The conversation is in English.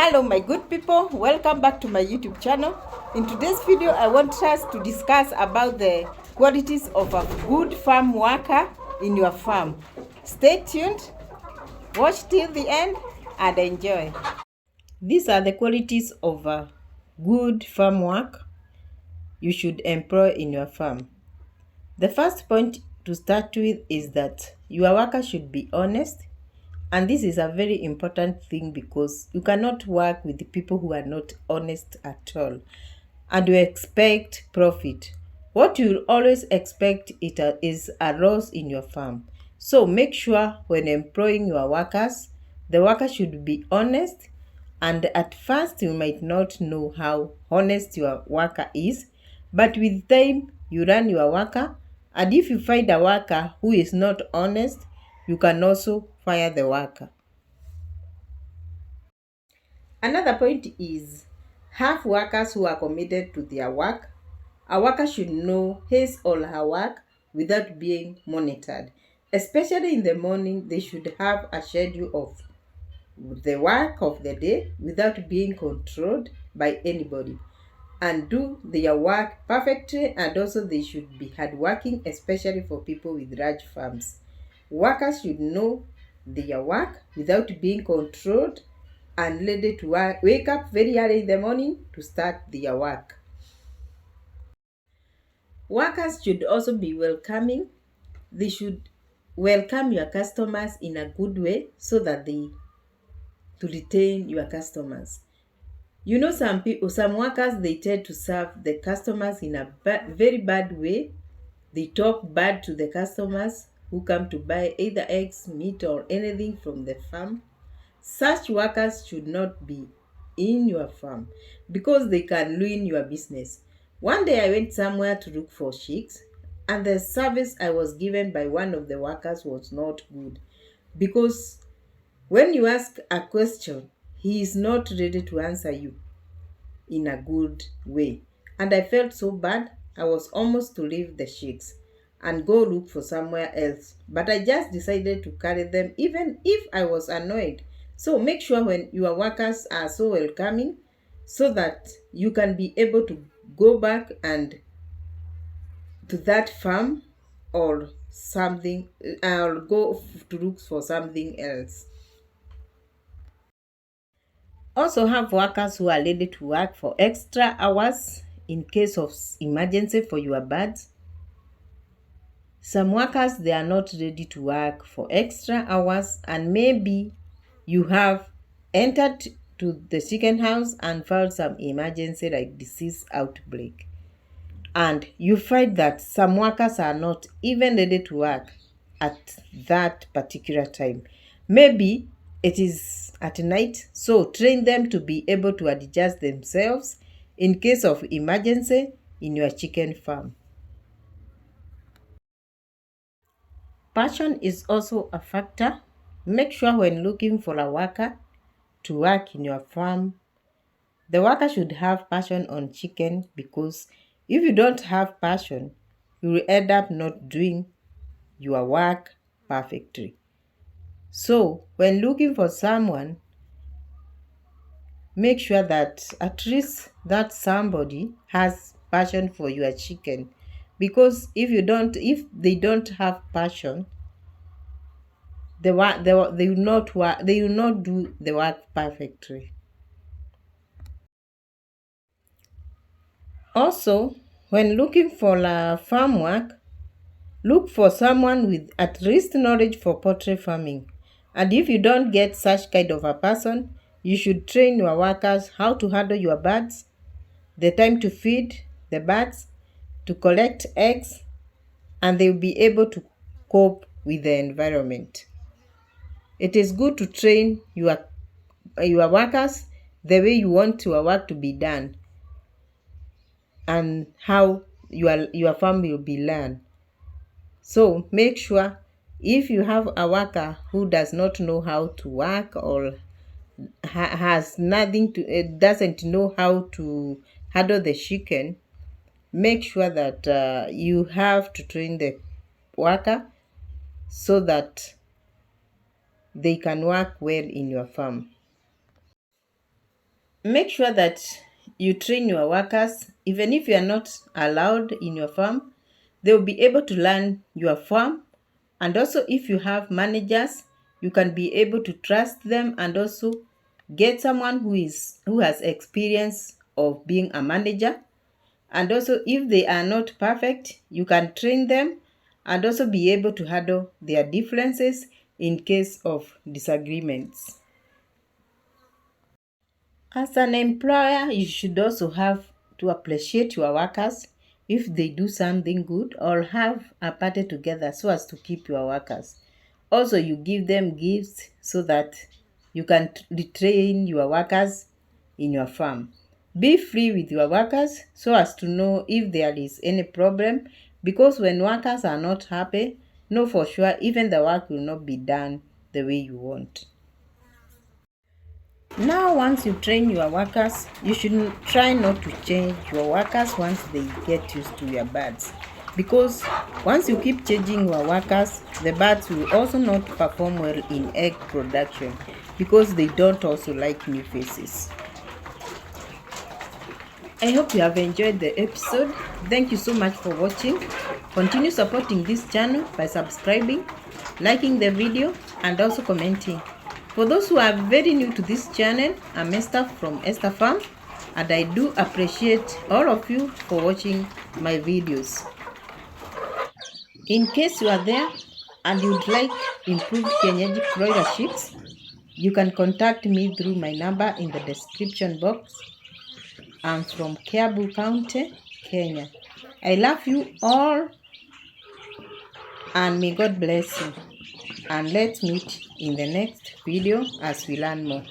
Hello my good people, welcome back to my YouTube channel. In today's video I want us to discuss about the qualities of a good farm worker in your farm. Stay tuned, watch till the end and enjoy. These are the qualities of a good farm work you should employ in your farm. The first point to start with is that your worker should be honest. And this is a very important thing because you cannot work with people who are not honest at all and you expect profit. What you always expect is a loss in your farm. So make sure when employing your workers, the worker should be honest. And at first you might not know how honest your worker is, but with time you learn your worker. And if you find a worker who is not honest, you can also fire the worker. Another point is have workers who are committed to their work. A worker should know his or her work without being monitored. Especially in the morning, they should have a schedule of the work of the day without being controlled by anybody and do their work perfectly, and also they should be hardworking, especially for people with large farms. Workers should know their work without being controlled and ready to wake up very early in the morning to start their work. Workers should also be welcoming. They should welcome your customers in a good way so that they to retain your customers. You know, some workers, they tend to serve the customers in a very bad way. They talk bad to the customers who come to buy either eggs, meat, or anything from the farm. Such workers should not be in your farm because they can ruin your business. One day I went somewhere to look for chicks, and the service I was given by one of the workers was not good because when you ask a question, he is not ready to answer you in a good way. And I felt so bad. I was almost to leave the chicks and go look for somewhere else. But I just decided to carry them even if I was annoyed. So make sure when your workers are so welcoming so that you can be able to go back and to that farm or something, or go to look for something else. Also have workers who are ready to work for extra hours in case of emergency for your birds. Some workers, they are not ready to work for extra hours, and maybe you have entered to the chicken house and found some emergency like disease outbreak. And you find that some workers are not even ready to work at that particular time. Maybe it is at night, so train them to be able to adjust themselves in case of emergency in your chicken farm. Passion is also a factor. Make sure when looking for a worker to work in your farm, the worker should have passion on chicken, because if you don't have passion, you will end up not doing your work perfectly. So when looking for someone, make sure that at least that somebody has passion for your chicken, because if they don't have passion, they will not do the work perfectly. Also, when looking for a farm work, look for someone with at least knowledge for poultry farming. And if you don't get such kind of a person, you should train your workers how to handle your birds, the time to feed the birds, to collect eggs, and they will be able to cope with the environment. It is good to train your workers the way you want your work to be done and how your farm will be run. So make sure if you have a worker who does not know how to work or has nothing to doesn't know how to handle the chicken, make sure that you have to train the worker so that they can work well in your farm. make sure that you train your workers. Even if you are not allowed in your farm, they will be able to learn your farm. And also, if you have managers, you can be able to trust them and also get someone who has experience of being a manager. And also, if they are not perfect, you can train them and also be able to handle their differences in case of disagreements. As an employer, you should also have to appreciate your workers if they do something good, or have a party together so as to keep your workers. Also, you give them gifts so that you can retrain your workers in your farm. Be free with your workers so as to know if there is any problem, because when workers are not happy, know for sure even the work will not be done the way you want. Now, once you train your workers, you should try not to change your workers once they get used to your birds. Because once you keep changing your workers, the birds will also not perform well in egg production, because they don't also like new faces. I hope you have enjoyed the episode. Thank you so much for watching. Continue supporting this channel by subscribing, liking the video, and also commenting. For those who are very new to this channel, I'm Esther from Esther Farm, and I do appreciate all of you for watching my videos. In case you are there and you'd like improved Kienyeji broiler chicks, you can contact me through my number in the description box. I'm from Kiambu County, Kenya. I love you all, and may God bless you. And let's meet in the next video as we learn more.